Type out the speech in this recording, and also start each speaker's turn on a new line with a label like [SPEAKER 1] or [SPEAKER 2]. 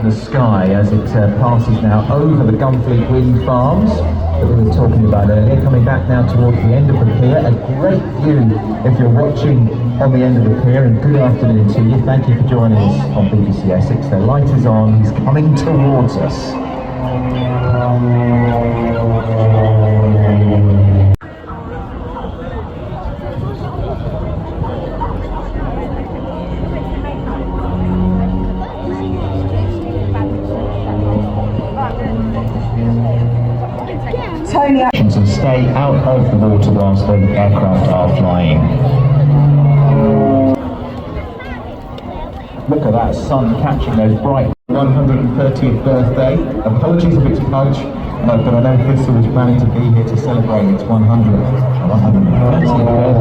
[SPEAKER 1] the sky as it passes now over the Gunfleet Wind Farms that we were talking about earlier. Coming back now towards the end of the pier. A great view if you're watching on the end of the pier, and good afternoon to you. Thank you for joining us on BBC Essex. The light is on, he's coming towards us. And stay out of the water whilst the aircraft are flying. Look at that sun catching those bright 130th birthday. Apologies if it's Pudge, but I know Thistle was planning to be here to celebrate its 130th birthday.